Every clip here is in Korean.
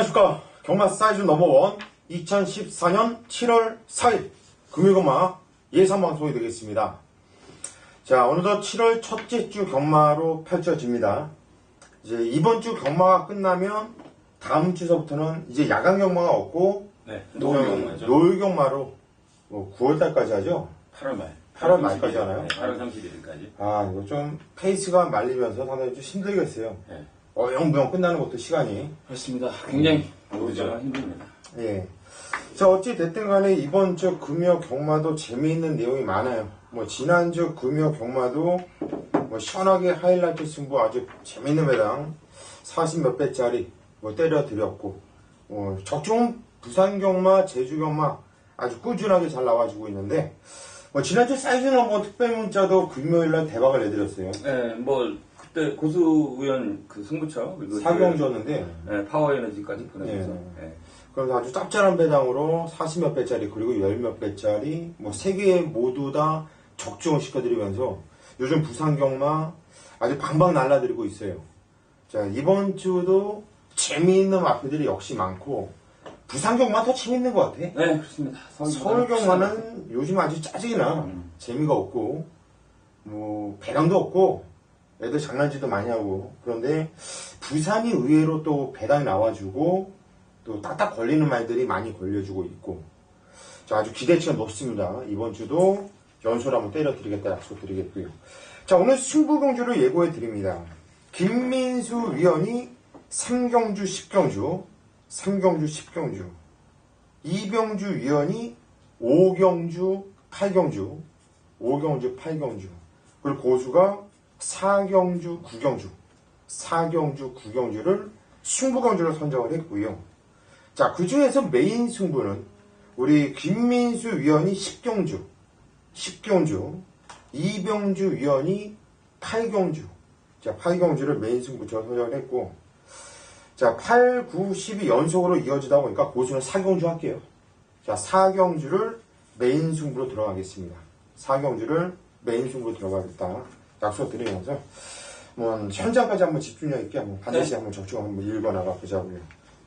안녕하십니까. 경마 사이즈 넘버원 2014년 7월 4일 금요일경마 예상방송이 되겠습니다. 자, 오늘도 7월 첫째 주 경마로 펼쳐집니다. 이제 이번 주 경마가 끝나면 다음 주서부터는 이제 야간 경마가 없고 노을 경마죠. 노을 경마로 9월달까지 하죠. 8월 말까지 하나요? 네, 8월 31일까지. 아, 이거 좀 페이스가 말리면서 상당히 좀 힘들겠어요. 네. 어영부영 끝나는 것도 시간이. 그렇습니다. 굉장히 노르자가 힘듭니다. 예. 자, 어찌 됐든 간에 이번 주 금요 경마도 재미있는 내용이 많아요. 지난주 금요 경마도 시원하게 하이라이트 승부 아주 재미있는 배당 40몇 배짜리 때려드렸고, 적중 부산 경마, 제주 경마 아주 꾸준하게 잘 나와주고 있는데, 지난주 사이즈 넘버 특별 문자도 금요일날 대박을 내드렸어요. 네, 그때 고수우연 승부처 그리고 사경주였는데, 파워 에너지까지 보내면서. 그래서 아주 짭짤한 배당으로 40몇 배짜리 그리고 10몇 배짜리 3개 모두 다 적중을 시켜드리면서 요즘 부산 경마 아주 방방 날라드리고 있어요. 자, 이번 주도 재미있는 마표들이 역시 많고 부산 경마 더 재밌는 것 같아. 네, 그렇습니다. 서울 경마는 요즘 아주 짜증나. 재미가 없고 배당도 없고 애들 장난질도 많이 하고. 그런데 부산이 의외로 또 배당이 나와주고 또 딱딱 걸리는 말들이 많이 걸려주고 있고. 자, 아주 기대치가 높습니다. 이번 주도 연소를 한번 때려드리겠다 약속드리겠고요. 자, 오늘 승부경주를 예고해드립니다. 김민수 위원이 3경주 10경주, 3경주 10경주, 이병주 위원이 5경주 8경주, 5경주 8경주, 그리고 고수가 4경주 9경주, 4경주 9경주를 승부경주로 선정을 했고요. 자, 그 중에서 메인 승부는 우리 김민수 위원이 10경주, 이병주 위원이 8경주, 자, 8경주를 메인 승부처로 선정을 했고, 자, 8, 9, 10이 연속으로 이어지다 보니까 고수는 4경주 할게요. 자, 4경주를 메인 승부로 들어가겠습니다. 4경주를 메인 승부로 들어가겠다 약속드리면서 현장까지 한번 집중력 있게 반드시 한번 적중 한번 읽어나가 보자고요.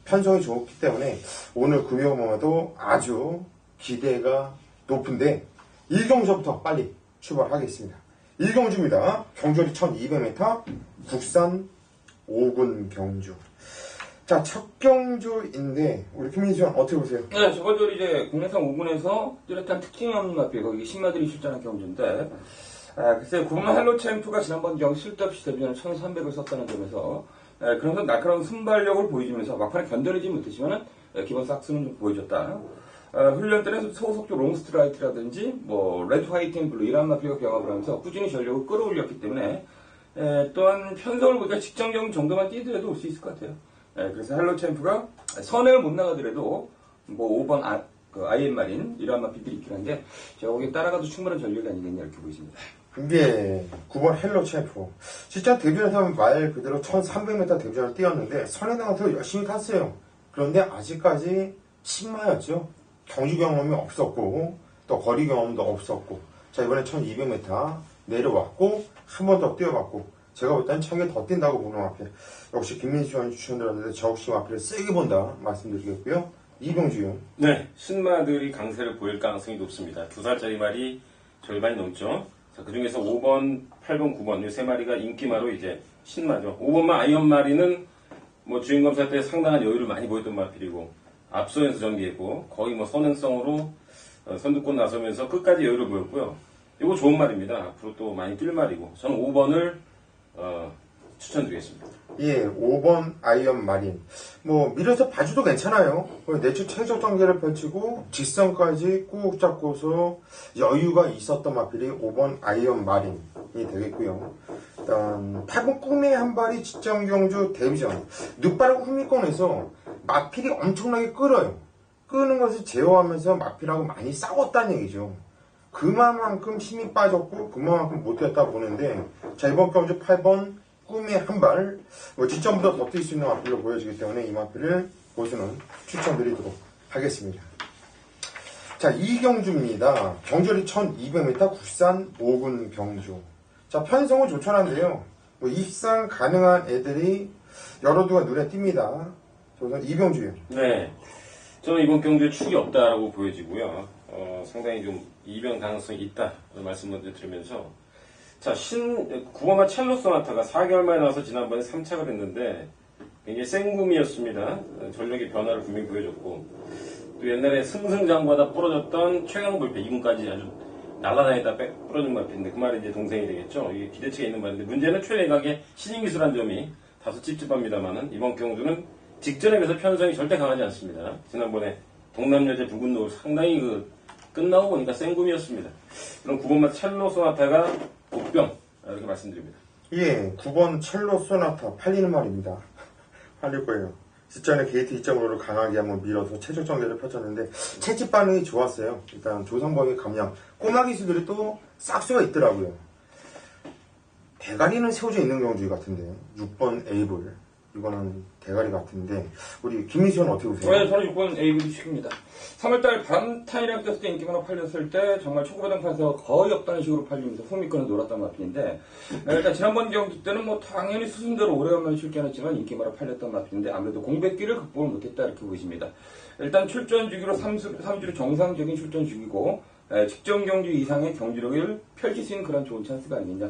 편성이 좋기 때문에 오늘 금요일마도 아주 기대가 높은데 1경주부터 빨리 출발하겠습니다. 1경주입니다. 경주리 1200m 국산 5군 경주. 자, 첫 경주인데 우리 김민수 형 어떻게 보세요? 네, 저번 주 이제 국내산 5군에서 뚜렷한 특징이 없는 마피 거기 신마들이 출전한 경주인데, 글쎄 구만 헬로 챔프가 지난번 경 실드없이 데뷔전에 1300을 썼다는 점에서 그러면서 날카로운 순발력을 보여주면서 막판에 견뎌내지 못했지만은 기본 삭스는 좀 보여줬다. 훈련 때는 소속조 롱스트라이트라든지 레드 화이트 앤 블루 이런 마피가 경합을 하면서 꾸준히 전력을 끌어올렸기 때문에 또한 편성을 보니까 직전 경 정도만 뛰더라도 올 수 있을 것 같아요. 그래서 헬로 챔프가 선행을 못 나가더라도 5번 아이엠 마린 이런 마피들이 있긴 한데 제가 거기에 따라가도 충분한 전력이 아니겠냐 이렇게 보입니다. 이게 9번 헬로 챔프 진짜 데뷔전에서 말 그대로 1300m 데뷔전을 뛰었는데 선에 나가서 열심히 탔어요. 그런데 아직까지 신마였죠. 경주 경험이 없었고 또 거리 경험도 없었고, 자, 이번에 1200m 내려왔고 한 번 더 뛰어봤고, 제가 볼 때는 차게 더 뛴다고 보는 앞에 역시 김민수 형이 추천드렸는데 저 역시 앞에를 세게 본다 말씀드리겠고요. 이병주. 네, 신마들이 강세를 보일 가능성이 높습니다. 2살짜리 말이 절반이 넘죠. 자, 그 중에서 5번, 8번, 9번 이 세 마리가 인기마로 이제 신마죠. 5번만 아이언 마리는 주인검사 때 상당한 여유를 많이 보였던 마필이고 앞선에서 전개했고 거의 선행성으로 선두권 나서면서 끝까지 여유를 보였고요. 이거 좋은 말입니다. 앞으로 또 많이 뛸 말이고 저는 5번을 추천드리겠습니다. 예, 5번 아이언 마린. 밀어서 봐줘도 괜찮아요. 내추 최저 전개를 펼치고 직선까지 꾹 잡고서 여유가 있었던 마필이 5번 아이언 마린이 되겠고요. 일단 8번 꿈의 한 발이 직전 경주 데뷔전 늑발하고 후미권에서 마필이 엄청나게 끌어요. 끄는 것을 제어하면서 마필하고 많이 싸웠다는 얘기죠. 그만큼 힘이 빠졌고 그만큼 못했다 보는데, 자, 이번 경주 8번 꿈의 한 발, 지점보다 더 뛸 수 있는 마필로 보여지기 때문에 이 마필을 고수는 추천드리도록 하겠습니다. 자, 이경주입니다. 경주리 1200m 국산 5군 경주. 자, 편성은 조촐한데요. 입상 가능한 애들이 여러 두가 눈에 띕니다. 우선 이병주요. 네. 저는 이번 경주에 축이 없다라고 보여지고요. 상당히 좀 이변 가능성이 있다는 말씀 먼저 드리면서 자, 9번마 첼로 소나타가 4개월 만에 나와서 지난번에 3착을 했는데 굉장히 생금이었습니다. 전력의 변화를 분명히 보여줬고 또 옛날에 승승장구하다 부러졌던 최강불패 2군까지 아주 날아다니다 부러진 마피인데 그 말이 이제 동생이 되겠죠. 이게 기대치가 있는 말인데 문제는 최내각의 신인기술한 점이 다소 찝찝합니다만은 이번 경주는 직전에 비해서 편성이 절대 강하지 않습니다. 지난번에 동남여제 붉은 노을 상당히 끝나고 보니까 생금이었습니다. 그럼 9번마 첼로 소나타가 복병 이렇게 말씀드립니다. 예, 9번 첼로 소나타 팔리는 말입니다. 팔릴 거예요. 직전에 게이트 2.5를 강하게 한번 밀어서 최적 정제를 펼쳤는데 채집 반응이 좋았어요. 일단 조상범의 감량, 꼬마 기수들이 또 싹수가 있더라고요. 대가리는 세워져 있는 경주 같은데 6번 에이블 이거는 대가리 같은데 우리 김민수는 어떻게 보세요? 네, 저는 6번 에이블이 축입니다. 3월달 바람타이랑 떴을 때 인기가 팔렸을 때 정말 초고배당판에서 거의 없다는 식으로 팔리면서 후미권을 놀았던 마피인데 일단 지난번 경기 때는 뭐 당연히 수순대로 오래간만에 출전했지만 인기마로 팔렸던 마피인데 아무래도 공백기를 극복을 못했다 이렇게 보이십니다. 일단 출전 주기로 3주로 정상적인 출전 주기고 직전 경주 이상의 경기력을 펼칠 수 있는 그런 좋은 찬스가 아니냐.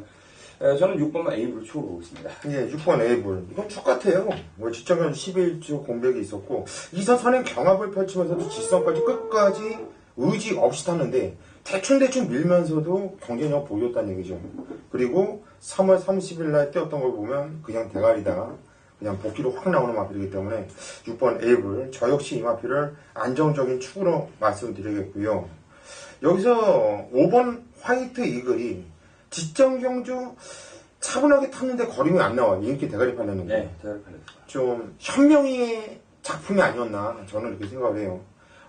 저는 6번만 에이블을 추고 보고 있습니다. 예, 6번 에이블. 이건 축 같아요. 뭐 직전까지 11주 공백이 있었고 2선 선행 경합을 펼치면서도 직선까지 끝까지 의지 없이 탔는데 대충 밀면서도 경쟁력 보여줬다는 얘기죠. 그리고 3월 30일 날 뛰었던 걸 보면 그냥 대가리다. 그냥 복귀로 확 나오는 마필이기 때문에 6번 에이블. 저 역시 이 마필을 안정적인 축으로 말씀드리겠고요. 여기서 5번 화이트 이글이 직전 경주 차분하게 탔는데 거림이 안 나와요. 인기 대가리 팔렸는데. 네, 대가리 팔렸어요. 좀 현명의 작품이 아니었나 저는 이렇게 생각을 해요.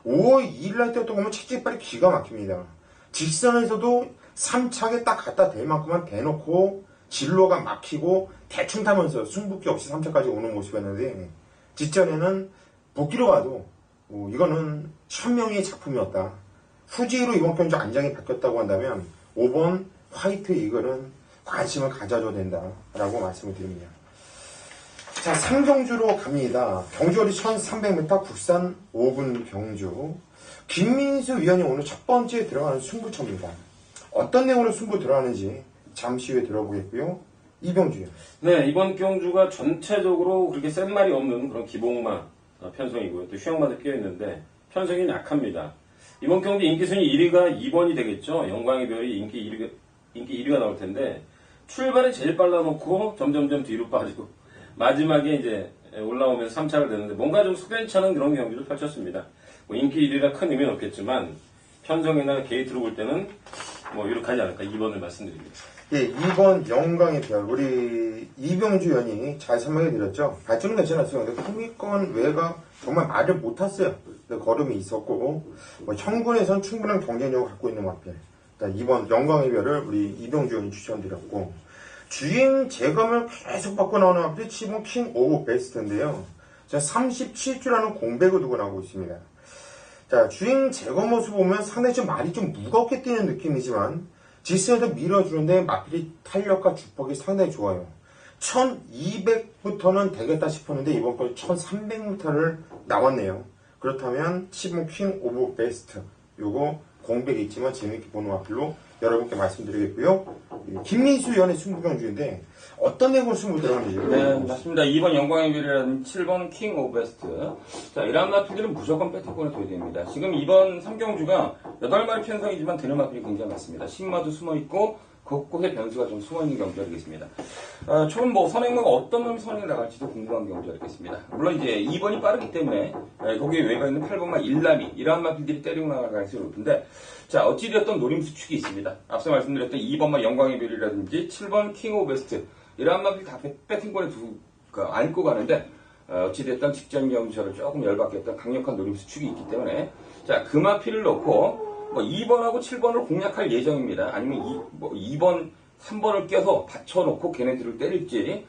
5월 2일 날 때부터 보면 채찍발이 기가 막힙니다. 직선에서도 3착에 딱 갖다 댈 만큼만 대놓고 진로가 막히고 대충 타면서 승부기 없이 3착까지 오는 모습이었는데 직전에는 복귀로 가도 이거는 현명의 작품이었다. 후지로 이번 경주 안장이 바뀌었다고 한다면 5번 화이트 이글은 관심을 가져줘야 된다라고 말씀을 드립니다. 자, 상경주로 갑니다. 경주거리 1300m 국산 5분 경주. 김민수 위원이 오늘 첫 번째 들어가는 승부처입니다. 어떤 내용으로 승부 들어가는지 잠시 후에 들어보겠고요. 이병주요. 네, 이번 경주가 전체적으로 그렇게 센 말이 없는 그런 기복마 편성이고요. 또 휴양마도 끼어있는데 편성이 약합니다. 이번 경주 인기순위 1위가 2번이 되겠죠. 영광의 별이 인기 1위가 나올 텐데 출발이 제일 빨라놓고 점점점 뒤로 빠지고 마지막에 이제 올라오면서 3착을 되는데 뭔가 좀 속연찮은 그런 경기를 펼쳤습니다. 뭐 인기 1위라 큰 의미는 없겠지만 편성이나 게이트로 볼 때는 뭐 유력하지 않을까 2번을 말씀드립니다. 예, 2번 영광의 별. 우리 이병주 위원이 잘 설명해 드렸죠. 발전은 괜찮았어요. 근데 후미권 외가 정말 말을 못 탔어요. 근데 걸음이 있었고 뭐 현군에선 충분한 경쟁력을 갖고 있는 마필. 2번 영광의 별을 우리 이병주 의원이 추천드렸고 주행 재검을 계속 바꿔 나오는 마필이 7번 킹 오브 베스트인데요. 37주라는 공백을 두고 나오고 있습니다. 자, 주행 재검 모습 보면 상당히 좀 말이 좀 무겁게 뛰는 느낌이지만 지스에서 밀어주는데 마필이 탄력과 주폭이 상당히 좋아요. 1200부터는 되겠다 싶었는데 이번 건 1300m를 나왔네요. 그렇다면 7번 킹 오브 베스트 요거 공백이 있지만 재미있게 보는 마필로 여러분께 말씀드리겠고요. 김민수 위원의 승부경주인데 어떤 내용으로 승부 들어가는지. 네, 맞습니다. 2번 영광의 별이라는 7번 킹 오브 베스트. 자, 이런 마필들은 무조건 배팅권에 둬야 됩니다. 지금 이번 3경주가 8마리 편성이지만 되는 마필이 굉장히 많습니다. 신마도 숨어있고 곳곳에 변수가 좀 숨어있는 경주가 되겠습니다. 처음 뭐 선행마가 어떤 놈이 선행이 나갈지도 궁금한 경주가 되겠습니다. 물론 이제 2번이 빠르기 때문에 거기에 외가 있는 8번마 일남이 이러한 마필들이 때리고 나갈 가능성이 높은데 자, 어찌되었던 노림수 축이 있습니다. 앞서 말씀드렸던 2번마 영광의 별이라든지 7번 킹 오브 베스트 이러한 마필 다 배팅권에 안고 가는데 어찌됐든 직전 경주처럼 조금 열받게 했던 강력한 노림수 축이 있기 때문에 자, 그 마필을 놓고 뭐 2번하고 7번을 공략할 예정입니다. 아니면 2번, 3번을 껴서 받쳐놓고 걔네들을 때릴지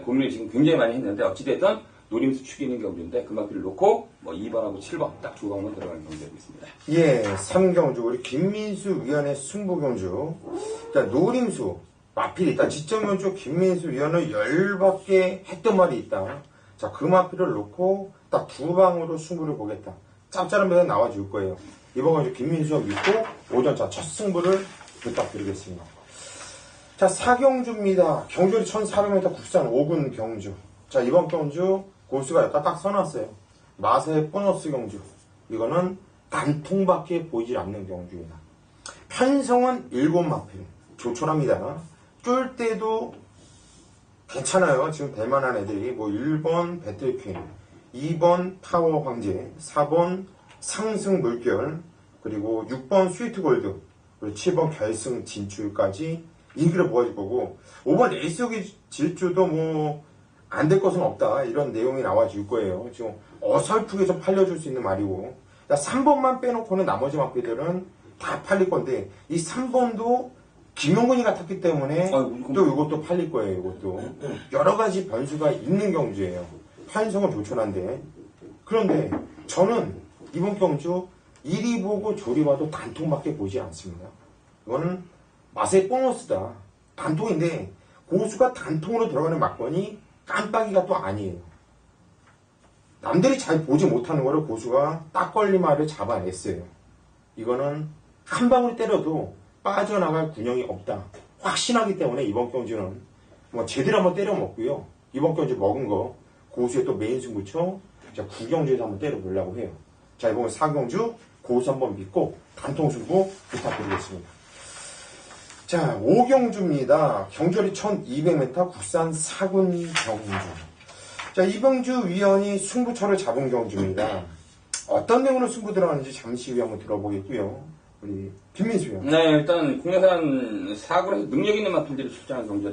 고민을 지금 굉장히 많이 했는데 어찌됐든 노림수 축이 있는 경주인데 그 마필을 놓고 뭐 2번하고 7번 딱 두 방만 들어가는 경주가 있습니다. 예, 3경주 우리 김민수 위원의 승부경주. 자, 노림수 마필이 있다. 지점경주 김민수 위원을 열받게 했던 말이 있다. 자, 그 마필을 놓고 딱 두 방으로 승부를 보겠다. 짭짤한 배당 나와줄 거예요. 이번 경주 김민수가 믿고 오전차 첫 승부를 부탁드리겠습니다. 자, 4경주입니다. 경주리 1400m 국산 5군 경주. 자, 이번 경주 고수가 여기다 딱 써놨어요. 마세 보너스 경주. 이거는 단통밖에 보이지 않는 경주입니다. 편성은 7마필. 조촐합니다. 쫄 때도 괜찮아요. 지금 될만한 애들이 뭐 1번 배틀퀸, 2번 타워 황제, 4번 상승 물결, 그리고 6번 스위트 골드, 그리고 7번 결승 진출까지 인기를 보여줄 거고, 5번 에이스기 질주도 뭐 안 될 것은 없다 이런 내용이 나와줄 거예요. 지금 어설프게 좀 팔려줄 수 있는 말이고, 3번만 빼놓고는 나머지 마피들은 다 팔릴 건데, 이 3번도 김용근이 같았기 때문에 또 이것도 팔릴 거예요. 이것도 여러 가지 변수가 있는 경주예요. 판성은 조촐한데, 그런데 저는 이번 경주 이리 보고 조리 봐도 단통밖에 보지 않습니다. 이거는 맛의 보너스다. 단통인데 고수가 단통으로 들어가는 막건이 깜빡이가 또 아니에요. 남들이 잘 보지 못하는 거를 고수가 딱 걸리마를 잡아냈어요. 이거는 한 방울 때려도 빠져나갈 군형이 없다. 확신하기 때문에 이번 경주는 뭐 제대로 한번 때려 먹고요. 이번 경주 먹은 거 고수의 또 메인 승부처 자 9경주에서 한번 때려보려고 해요. 자, 이번 4경주 고수 한번 믿고 단통 승부 부탁드리겠습니다. 자, 5경주입니다. 경주리 1200m 국산 4군 경주. 자, 이병주 위원이 승부처를 잡은 경주입니다. 어떤 내용으로 승부 들어가는지 잠시 후에 한번 들어보겠고요. 우리 김민수 위원. 네, 일단 국내산 4군에서 능력 있는 마필들이 출전한 경주가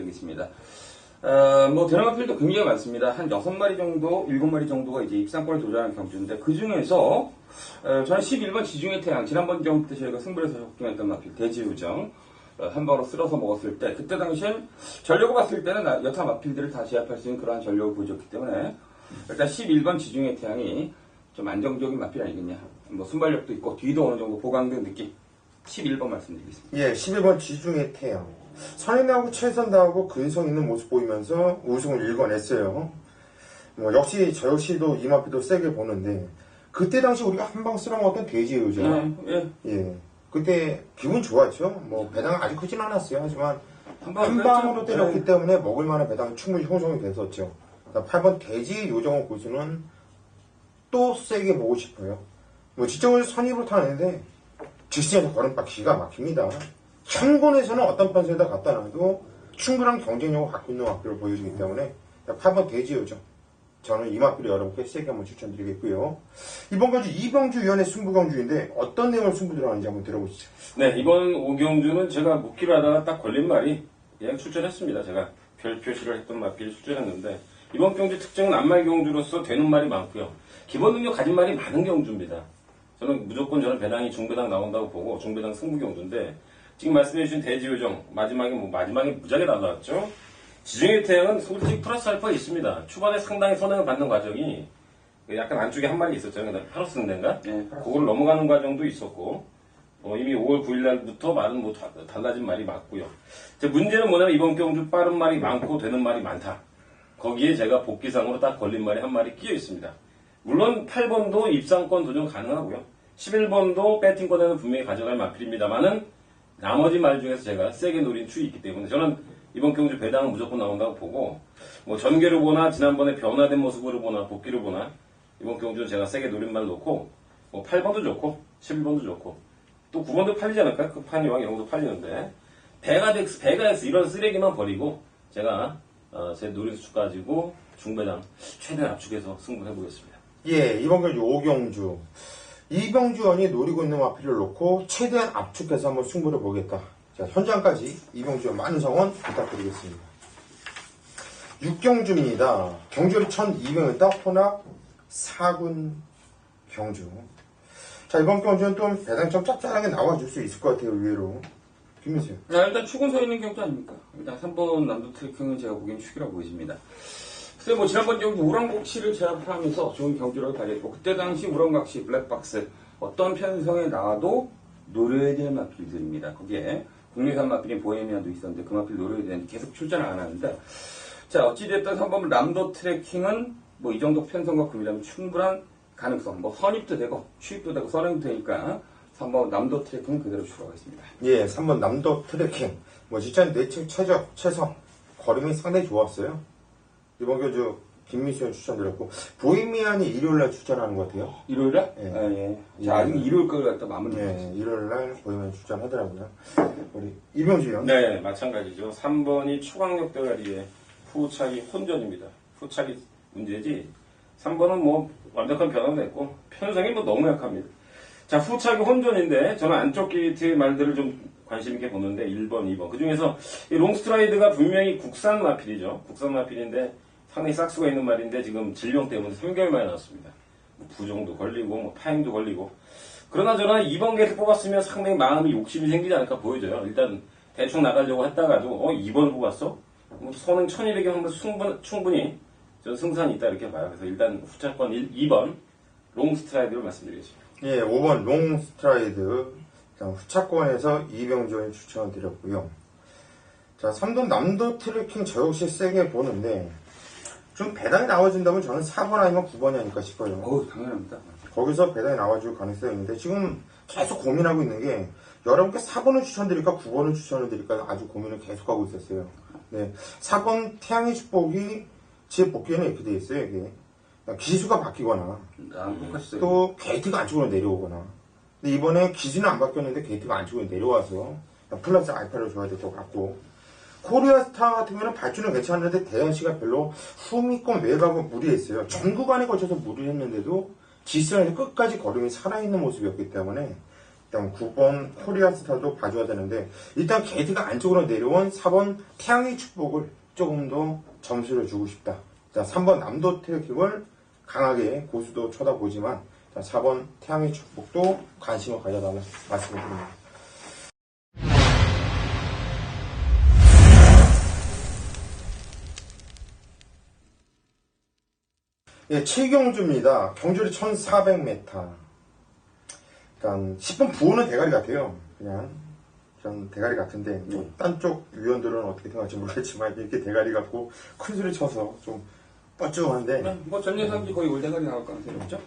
뭐 대형 마필도 굉장히 많습니다. 한 6마리 정도, 7마리 정도가 이제 입상권을 도전한 경주인데, 그 중에서 저는 11번 지중해 태양, 지난번 경주 때 저희가 승부에서 적중했던 마필 대지우정 한 방으로 쓸어서 먹었을 때, 그때 당시엔 전력을 봤을 때는 여타 마필들을 다 제압할 수 있는 그러한 전력을 보여줬기 때문에 일단 11번 지중해 태양이 좀 안정적인 마필 아니겠냐. 뭐 순발력도 있고 뒤도 어느 정도 보강된 느낌. 11번 말씀드리겠습니다. 예, 11번 지중해 태양. 선에 나오고 최선 다하고 근성 있는 모습 보이면서 우승을 일궈냈어요. 뭐 역시 저 역시도 이 마필도 세게 보는데, 그때 당시 우리가 한 방 쓸어먹었던 돼지의 의자. 예. 그때 기분 좋았죠. 뭐 배당은 아직 크진 않았어요. 하지만 한 방으로 때렸기 때문에 먹을 만한 배당이 충분히 형성이 됐었죠. 8번 돼지 요정호 고수는 또 세게 보고 싶어요. 뭐 지정을 선입으로 타는데 직진에서 걸음박 기가 막힙니다. 현곤에서는 어떤 판세에다 갖다 놔도 충분한 경쟁력을 갖고 있는 마필을 보여주기 때문에 8번 돼지 요정. 저는 이 마필을 여러분께 세게 한번 추천드리겠고요. 이번 경주 이병주 위원의 승부경주인데 어떤 내용을 승부 들어가는지 한번 들어보시죠. 네, 이번 5경주는 제가 묵기로 하다가 딱 걸린 말이 그냥 출전했습니다. 제가 별 표시를 했던 마필이 출전했는데, 이번 경주 특징은 안말 경주로서 되는 말이 많고요. 기본 능력 가진 말이 많은 경주입니다. 저는 배당이 중배당 나온다고 보고 중배당 승부 경주인데, 지금 말씀해주신 대지요정 마지막에 무지하게 나왔죠. 지중해 태양은 솔직히 플러스 알파가 있습니다. 초반에 상당히 선행을 받는 과정이 약간 안쪽에 한 마리 있었잖아요. 파로스인데인가? 네, 그걸 넘어가는 과정도 있었고, 이미 5월 9일 날부터 말은 뭐 달라진 말이 맞고요. 문제는 뭐냐면 이번 경주 빠른 말이 많고 되는 말이 많다. 거기에 제가 복귀상으로 딱 걸린 말이 한 마리 끼어 있습니다. 물론 8번도 입상권 도전 가능하고요. 11번도 배팅권에는 분명히 가져갈 마필입니다만은 나머지 말 중에서 제가 세게 노린 추이 있기 때문에 저는 이번 경주 배당은 무조건 나온다고 보고, 뭐 전개로 보나 지난번에 변화된 모습으로 보나 복귀로 보나 이번 경주는 제가 세게 노린 말 놓고, 뭐 8번도 좋고 11번도 좋고 또 9번도 팔리지 않을까? 급한이왕 이런 것도 팔리는데, 베가덱스 이런 쓰레기만 버리고 제가 제 노린 수축 가지고 중배당 최대한 압축해서 승부해보겠습니다. 예, 이번 경주 5경주. 이병주 의원이 노리고 있는 마필을 놓고 최대한 압축해서 한번 승부를 보겠다. 자, 현장까지 이병주 의원 많은 성원 부탁드리겠습니다. 6경주입니다. 경주리 1200m 혼합 4군 경주. 자, 이번 경주는 좀 배당 좀 짭짤하게 나와줄 수 있을 것 같아요, 의외로. 김민수. 일단 축은 서 있는 경주 아닙니까? 일단 3번 남도 트래킹은 제가 보기엔 축이라고 보여집니다. 글쎄, 뭐 지난번 경주 우랑곡시를 제압하면서 좋은 경주를 발휘했고, 그때 당시 우랑각시 블랙박스 어떤 편성에 나와도 노려야 될 마필들입니다. 거기에 국내산 마필인 보헤미안도 있었는데 그 마필 노려야 되는데 계속 출전을 안 하는데, 자, 어찌됐든 3번 남도 트래킹은 뭐 이 정도 편성과 구미라면 충분한 가능성, 뭐 선입도 되고 취입도 되고 선행도 되니까 3번 남도 트래킹은 그대로 추가하겠습니다. 예, 3번 남도 트래킹. 뭐 진짜 내측 최적, 최성. 걸음이 상당히 좋았어요. 이번 교주 김미수현 추천드렸고, 보이미안이 일요일날 추천하는 것 같아요. 일요일날? 예. 아, 예. 자, 아직 일요일 걸 갖다 마무리. 예, 일요일날 보이미안 추천하더라고요. 우리 이병주요. 네, 마찬가지죠. 3번이 초강력 대가리의 후차기 혼전입니다. 후차기 문제지. 3번은 뭐 완벽한 변화가 됐고 편성이 뭐 너무 약합니다. 자, 후차기 혼전인데 저는 안쪽 게이트의 말들을 좀 관심 있게 보는데 1번, 2번. 그 중에서 이 롱스트라이드가 분명히 국산 마필이죠. 국산 마필인데 상당히 싹수가 있는 말인데 지금 질병 때문에 3개월 만에 나왔습니다. 뭐 부종도 걸리고 뭐 파행도 걸리고. 그러나 저는 2번 게이트 뽑았으면 상당히 마음이 욕심이 생기지 않을까 보여져요. 일단 대충 나가려고 했다가도 2번을 뽑았어? 뭐 선행 1200이 하면 충분히 전 승산이 있다 이렇게 봐요. 그래서 일단 후차권 2번 롱스트라이드를 말씀드리겠습니다. 예, 5번 롱스트라이드. 후차권에서 이병주를 추천드렸고요. 자, 3번 남도 트래킹 저 역시 세게 보는데, 좀 배당이 나와준다면 저는 4번 아니면 9번이 아닐까 싶어요. 당연합니다. 거기서 배당이 나와줄 가능성이 있는데, 지금 계속 고민하고 있는 게, 여러분께 4번을 추천드릴까, 9번을 추천을 드릴까 아주 고민을 계속하고 있었어요. 네. 4번 태양의 축복이 제 복귀에는 이렇게 돼 있어요, 이게. 기수가 바뀌거나, 똑같이 써요. 또 게이트가 안쪽으로 내려오거나. 근데 이번에 기준은 안 바뀌었는데 게이트가 안쪽으로 내려와서 플러스 알파를 줘야 될 것 같고, 코리아 스타 같은 경우는 발주는 괜찮은데 대현씨가 별로 후미권 외곽은 무리했어요. 전 구간에 걸쳐서 무리했는데도 G선에서 끝까지 걸음이 살아있는 모습이었기 때문에 일단 9번 코리아 스타도 봐줘야 되는데, 일단 게이트가 안쪽으로 내려온 4번 태양의 축복을 조금 더 점수를 주고 싶다. 자, 3번 남도 트래킹을 강하게 고수도 쳐다보지만, 자, 4번 태양의 축복도 관심을 가져달라 말씀을 드립니다. 예, 7경주입니다. 경주리 1400m. 일단 10번 부호는 대가리 같아요. 그냥 대가리 같은데, 딴 쪽 위원들은 어떻게 생각할지 모르겠지만 이렇게 대가리 같고 큰 소리 쳐서 좀 뻘쭘한데, 뭐 전예상지 거의 올대가리 나올 가능성이 없죠.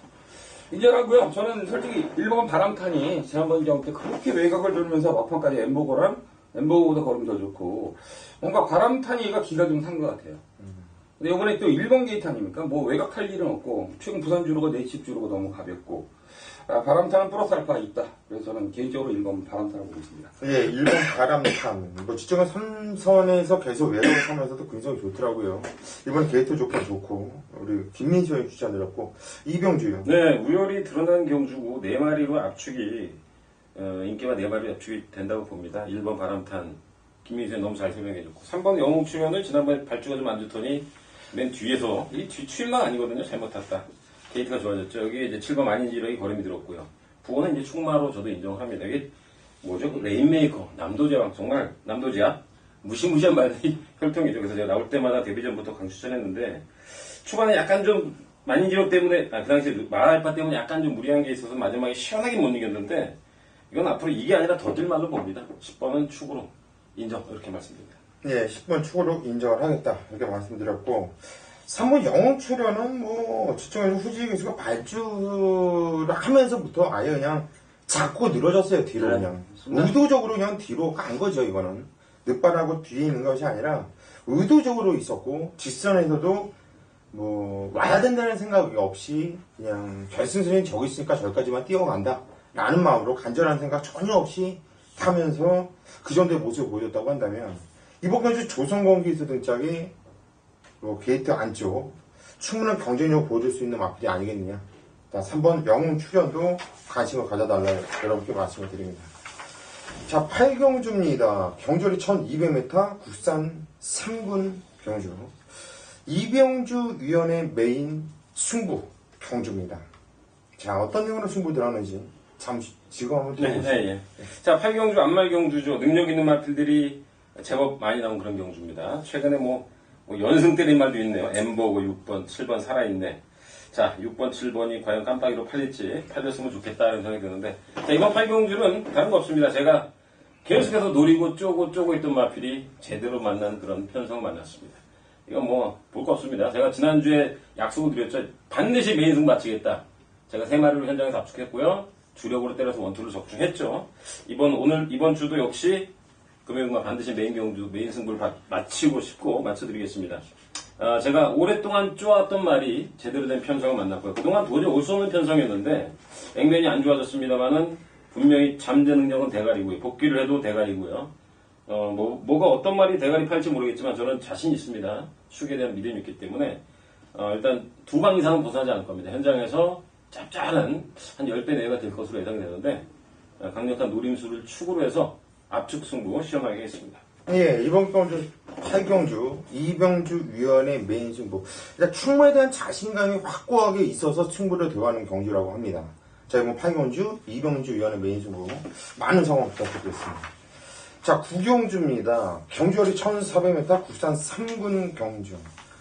인정하고요. 저는 솔직히 1번 바람탄이 지난번 경기 때 그렇게 외곽을 돌면서 막판까지 엠버거보다 걸음이 더 좋고, 뭔가 바람탄이가 기가 좀 산 것 같아요. 근데 이번에 또 1번 게이트 아닙니까? 뭐 외곽 탈 일은 없고, 최근 부산 주로가 내집 주로가 너무 가볍고, 바람탄은 플러스 알파가 있다. 그래서 저는 개인적으로 1번 바람탄을 보고 있습니다. 예, 1번 바람탄. 뭐 지정은 3선에서 계속 외곽을 하면서도 굉장히 좋더라고요. 이번 게이트 조건 좋고, 우리 김민수 형이 추천드렸고, 이병주요. 네, 우열이 드러난 경주고 4마리로 압축이 인기가 4마리 압축이 된다고 봅니다. 1번 바람탄 김민수는 너무 잘 설명해줬고, 3번 영웅 출연을 지난번에 발주가 좀 안 좋더니 맨 뒤에서 이 뒤출만 아니거든요. 잘못 탔다. 게이트가 좋아졌죠. 여기 이제 7번 만인지력이 걸음이 들었고요. 부호는 이제 충마로 저도 인정을 합니다. 이게 뭐죠? 레인메이커, 남도제왕, 정말 남도제야? 무시무시한 말이 혈통이죠. 그래서 제가 나올 때마다 데뷔전부터 강추천했는데, 초반에 약간 좀 만인지력 때문에, 그 당시에 마알파 때문에 약간 좀 무리한 게 있어서 마지막에 시원하게 못 이겼는데, 이건 앞으로 이게 아니라 더 들 말로 봅니다. 10번은 축으로 인정, 이렇게 말씀드립니다. 예, 10번 축으로 인정을 하겠다. 이렇게 말씀드렸고, 3번 영웅 출연은 뭐, 지청에서 후지 교수가 발주를 하면서부터 아예 그냥 자꾸 늘어졌어요, 뒤로 네, 그냥. 맞습니다. 의도적으로 그냥 뒤로 간 거죠, 이거는. 늑발하고 뒤에 있는 것이 아니라, 의도적으로 있었고, 뒷선에서도 뭐, 와야 된다는 생각이 없이, 그냥 결승선이 저기 있으니까 저기까지만 뛰어간다. 라는 마음으로 간절한 생각 전혀 없이 타면서 그 정도의 모습을 보여줬다고 한다면, 이번 경주 조선공기에서 등짝이 뭐 게이트 안쪽 충분한 경쟁력을 보여줄 수 있는 마필이 아니겠느냐. 자, 3번 영웅 출연도 관심을 가져달라 여러분께 말씀을 드립니다. 자, 8경주입니다. 경주리 1200m 국산 3군 경주. 이병주 위원의 메인 승부 경주입니다. 자, 어떤 내용으로 승부 들어가는지 잠시 지금 한번 들어보시죠. 네. 자, 8경주, 안말경주죠. 능력 있는 마필들이 제법 많이 나온 그런 경주입니다. 최근에 뭐 연승 때린 말도 있네요. 엠버고 6번, 7번 살아있네. 자, 6번, 7번이 과연 깜빡이로 팔릴지, 팔렸으면 좋겠다는 생각이 드는데, 자, 이번 8경주는 다른 거 없습니다. 제가 계속해서 노리고 쪼고 있던 마필이 제대로 만난 그런 편성 만났습니다. 이건 뭐 볼 거 없습니다. 제가 지난주에 약속을 드렸죠. 반드시 메인 승부 마치겠다. 제가 3마리로 현장에서 압축했고요. 주력으로 때려서 원투를 적중했죠. 이번 주도 역시 금요일날 반드시 메인 승부를 마치고 싶고 마쳐드리겠습니다. 제가 오랫동안 쪼았던 말이 제대로 된 편성을 만났고요. 그동안 도저히 올 수 없는 편성이었는데 앵면이 안 좋아졌습니다만은 분명히 잠재 능력은 대가리고요. 복귀를 해도 대가리고요. 뭐가 어떤 말이 대가리 팔지 모르겠지만 저는 자신 있습니다. 축에 대한 믿음이 있기 때문에 일단 2방 이상은 벗어나지 않을 겁니다. 현장에서 짭짤한 한 10배 내외가 될 것으로 예상되는데 강력한 노림수를 축으로 해서 압축 승부 시험하게 하겠습니다. 예, 이번 경주 8경주 이병주 위원의 메인 승부. 일단 충무에 대한 자신감이 확고하게 있어서 승부를 대화하는 경주라고 합니다. 자, 이번 8경주 이병주 위원의 메인 승부 많은 성원 부탁드리겠습니다. 자, 9경주입니다. 경주거리 1400m 국산 3군 경주.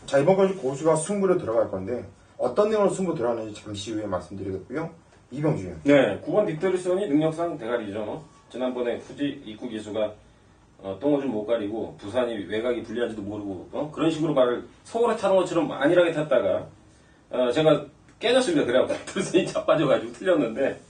자, 이번 경주 고수가 승부를 들어갈 건데 어떤 내용으로 승부 들어가는지 잠시 후에 말씀드리겠고요. 이병주 위원. 네, 9번 빅토리선이 능력상 대가리죠. 지난번에 후지 입구 기수가 똥오줌 못 가리고 부산이 외곽이 불리한지도 모르고 그런 식으로 말을 서울에 타는 것처럼 안일하게 탔다가 제가 깨졌습니다. 그래갖고 빅토리선이 자빠져가지고 틀렸는데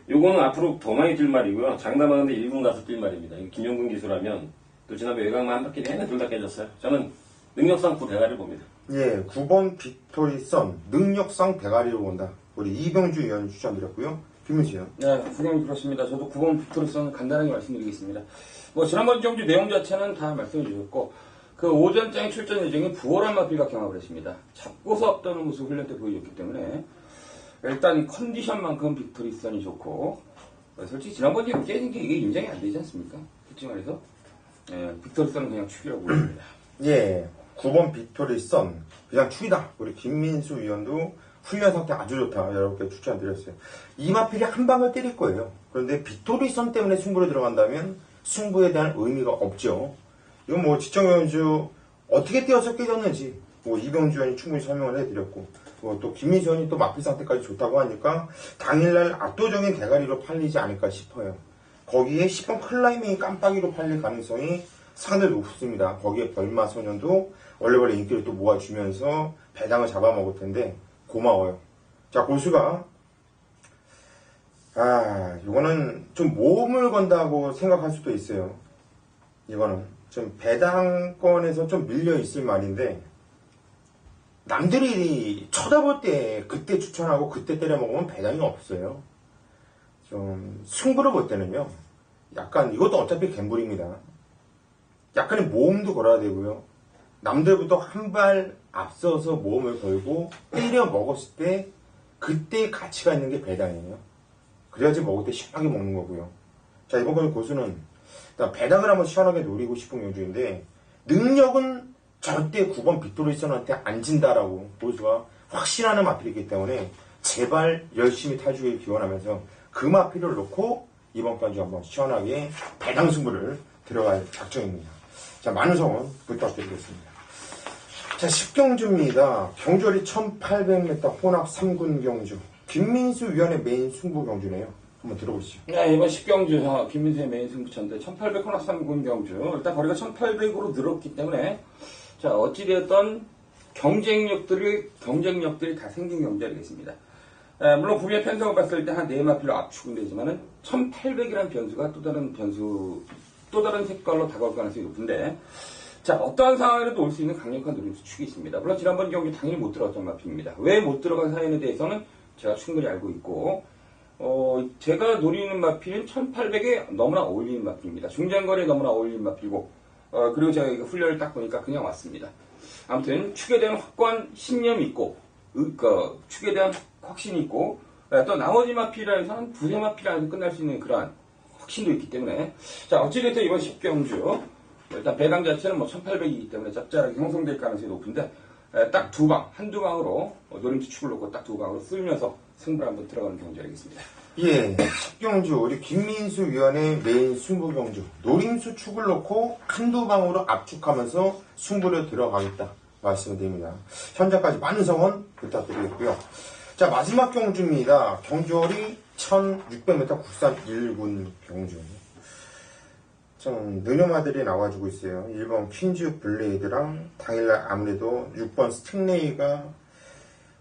요거는 앞으로 더 많이 뛸 말이고요. 장담하는데 1군 가서 뛸 말입니다. 김용근 기수라면 또 지난번 외곽만 한 바퀴 내내 둘 다 깨졌어요. 저는 능력상 9 대가리를 봅니다. 예, 9번 빅토리선 능력상 대가리로 본다. 우리 이병주 위원 추천드렸고요. 김민수 위원. 네, 구경이 그렇습니다. 저도 9번 빅토리선 간단하게 말씀드리겠습니다. 지난번 경주 내용 자체는 다 말씀해 주셨고, 그 오전장의 출전 예정이 부월한 마필과 경합을 했습니다. 잡고서 앞도는 모습 훈련 때 보여줬기 때문에, 일단 컨디션만큼 빅토리선이 좋고, 솔직히 지난번 경기 깨진 게 이게 인정이 안 되지 않습니까? 그치 말해서, 빅토리선은 그냥 축이라고 보입니다. 예, 9번 빅토리선 그냥 축이다. 우리 김민수 위원도 훈련 상태 아주 좋다. 여러분께 추천드렸어요. 이마필이 한 방을 때릴 거예요. 그런데 빅토리선 때문에 승부를 들어간다면 승부에 대한 의미가 없죠. 이건 뭐 지청위원주 어떻게 뛰어서 깨졌는지 이병주 위원이 충분히 설명을 해드렸고 또 김민수 위원이 또 마필 상태까지 좋다고 하니까 당일날 압도적인 대가리로 팔리지 않을까 싶어요. 거기에 10번 클라이밍이 깜빡이로 팔릴 가능성이 상당히 높습니다. 거기에 별마 소년도 원래 인기를 또 모아주면서 배당을 잡아먹을 텐데 고마워요. 자, 고수가 이거는 좀 모험을 건다고 생각할 수도 있어요. 이거는 좀 배당권에서 좀 밀려 있을 말인데 남들이 쳐다볼 때 그때 추천하고 그때 때려 먹으면 배당이 없어요. 좀 승부를 볼 때는요. 약간 이것도 어차피 갬블입니다. 약간의 모험도 걸어야 되고요. 남들보다 한 발 앞서서 모험을 걸고 때려 먹었을 때 그때 가치가 있는 게 배당이에요. 그래야지 먹을 때 시원하게 먹는 거고요. 자, 이번 건 고수는 일단 배당을 한번 시원하게 노리고 싶은 경주인데 능력은 절대 9번 빅토리선한테 안 진다라고 고수가 확신하는 마필이기 때문에 제발 열심히 탈주길 기원하면서 그 마필을 놓고 이번 경주 한번 시원하게 배당 승부를 들어갈 작정입니다. 자, 많은 성원 부탁드리겠습니다. 자, 10경주입니다. 경주거리 1800m 혼합 3군 경주. 김민수 위원의 메인 승부 경주네요. 한번 들어보시죠. 네, 이번 10경주 김민수의 메인 승부처인데 1800 혼합 3군 경주. 일단 거리가 1800으로 늘었기 때문에 자, 어찌되었던 경쟁력들이 다 생긴 경주 아니겠습니다. 물론 구비의 편성을 봤을 때 한 4마필로 압축은 되지만은 1800이라는 변수가 또 다른 색깔로 다가올 가능성이 높은데 자, 어떠한 상황에도 올 수 있는 강력한 노림수 축이 있습니다. 물론 지난번 경기 당연히 못 들어갔던 마필입니다. 왜 못 들어간 사연에 대해서는 제가 충분히 알고 있고 제가 노리는 마필은 1800에 너무나 어울리는 마필입니다. 중장거리에 너무나 어울리는 마필이고 그리고 제가 이거 훈련을 딱 보니까 그냥 왔습니다. 아무튼 축에 대한 확고한 신념이 있고 축에 대한 확신이 있고 또 나머지 마필에서는 두세 마필 안에서 끝날 수 있는 그러한 확신도 있기 때문에 자, 어찌됐든 이번 10경주 일단 배당 자체는 1800이기 때문에 짭짤하게 형성될 가능성이 높은데 딱 한두 방으로 노림수 축을 놓고 딱 2방으로 쓸면서 승부를 한번 들어가는 경주 알겠습니다. 예, 10경주 우리 김민수 위원의 메인 승부 경주 노림수 축을 놓고 한두 방으로 압축하면서 승부를 들어가겠다 말씀드립니다. 현재까지 많은 성원 부탁드리겠고요. 자, 마지막 경주입니다. 경주거리 1600m 국산 1군 경주. 좀 느녀마들이 나와주고 있어요. 1번 퀸즈 블레이드랑 당일날 아무래도 6번 스팅레이가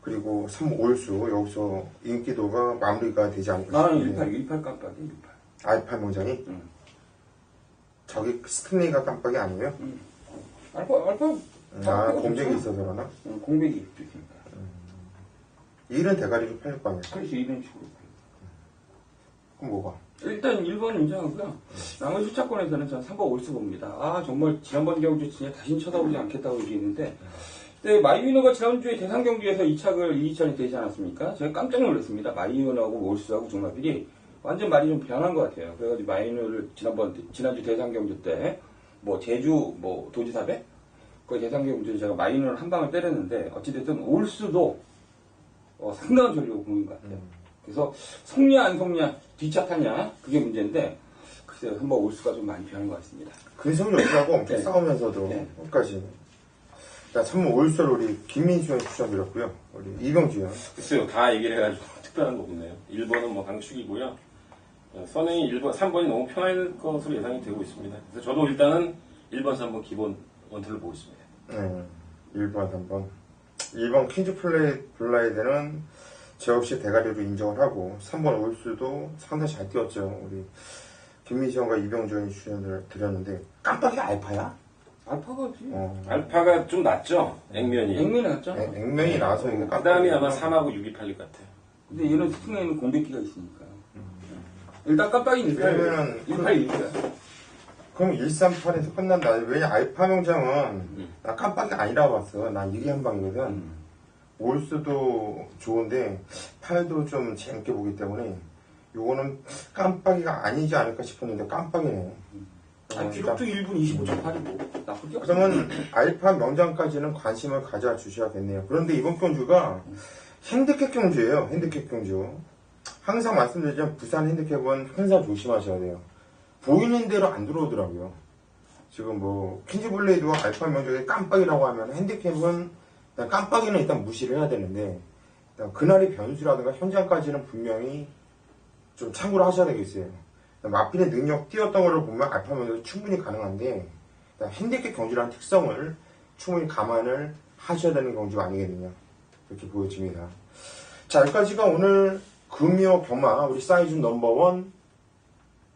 그리고 3번 올수 여기서 인기도가 마무리가 되지 않을까 나는 싶은데 18 깜빡이 18. 알파 명장이 응. 저기 스팅레이가 깜빡이 아니에요? 알파 공백이 있어서 그러나? 공백이 있으니까. 일은 대가리로 팔릴 거 아니야. 그래서 이런 식으로. 그럼 뭐가? 일단 1번 인정하고요. 나머지 숫자권에서는 저는 3번 올수 봅니다. 아, 정말 지난번 경주 진짜 다시는 쳐다보지 않겠다고 얘기했는데, 근데 마이유너가 지난주에 대상 경주에서 2차전이 되지 않았습니까? 제가 깜짝 놀랐습니다. 마이유너하고 올수하고 종합일이 완전 말이 좀 변한 것 같아요. 그래가지고 마이유너를 지난주 대상 경주 때, 제주, 도지사배? 그 대상 경주에 제가 마이유너를 한 방을 때렸는데, 어찌됐든 올수도 상당한 전력을 보인 것 같아요. 그래서 속냐 안 속냐 뒤차 타냐 그게 문제인데 글쎄요 한번 올수가 좀 많이 변한 것 같습니다. 근성이 없다고 엄청 네. 싸우면서도 네. 끝까지. 자, 3번 올수를 우리 김민수 형 추천드렸고요. 우리 이병주 형. 글쎄요, 다 얘기를 해가지고 특별한 거 없네요. 1번은 강축이고요. 선행이 1번, 3번이 너무 편할 것으로 예상이 되고 있습니다. 그래서 저도 일단은 1번, 3번 기본 원투를 보고 있습니다. 1번, 3번. 2번 퀸즈 블라이드는 저 역시 대가리로 인정을 하고 3번 올수도 상당히 잘 뛰었죠. 우리 김민수 형과 이병주 형이 출연을 드렸는데 깜빡이 알파야? 알파가지. 알파가 좀 낫죠? 액면이. 액면이 낫잖아. 액면이 나와서 이게 그 다음이 아마 3하고 6이 팔릴 것 같아요. 근데 얘는 스팅에는 공백기가 있으니까. 일단 깜빡이 18. 그러면은 18, 18. 그럼 138에서 끝난다. 왜냐 알파 명장은 나 깜빡이 아니라고 봤어. 난 이게 한 방이거든. 올수도 좋은데 팔도 좀 재밌게 보기 때문에 요거는 깜빡이가 아니지 않을까 싶었는데 깜빡이네. 기록도 1분 25.8이고 나쁘지 않아. 그러면 알파 명장까지는 관심을 가져주셔야겠네요. 그런데 이번 경주가 핸디캡 경주예요. 핸디캡 경주. 항상 말씀드리지만 부산 핸디캡은 항상 조심하셔야 돼요. 보이는 대로 안 들어오더라고요. 지금 퀸즈 블레이드와 알파 명장이 깜빡이라고 하면 핸디캡은 깜빡이는 일단 무시를 해야 되는데 그날의 변수라든가 현장까지는 분명히 좀 참고를 하셔야 되겠어요. 마필의 능력 뛰었던 거를 보면 알파 명장이 충분히 가능한데 핸디캡 경주라는 특성을 충분히 감안을 하셔야 되는 경주가 아니겠느냐 이렇게 보여집니다. 자, 여기까지가 오늘 금요 겸마 우리 사이즈 넘버원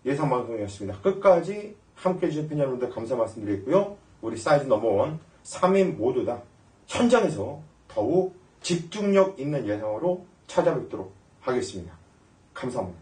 예상 방송이었습니다. 끝까지 함께 해주신 팬 여러분들 감사 말씀드리고요. 우리 사이즈 넘버원 3인 모두 다 현장에서 더욱 집중력 있는 예상으로 찾아뵙도록 하겠습니다. 감사합니다.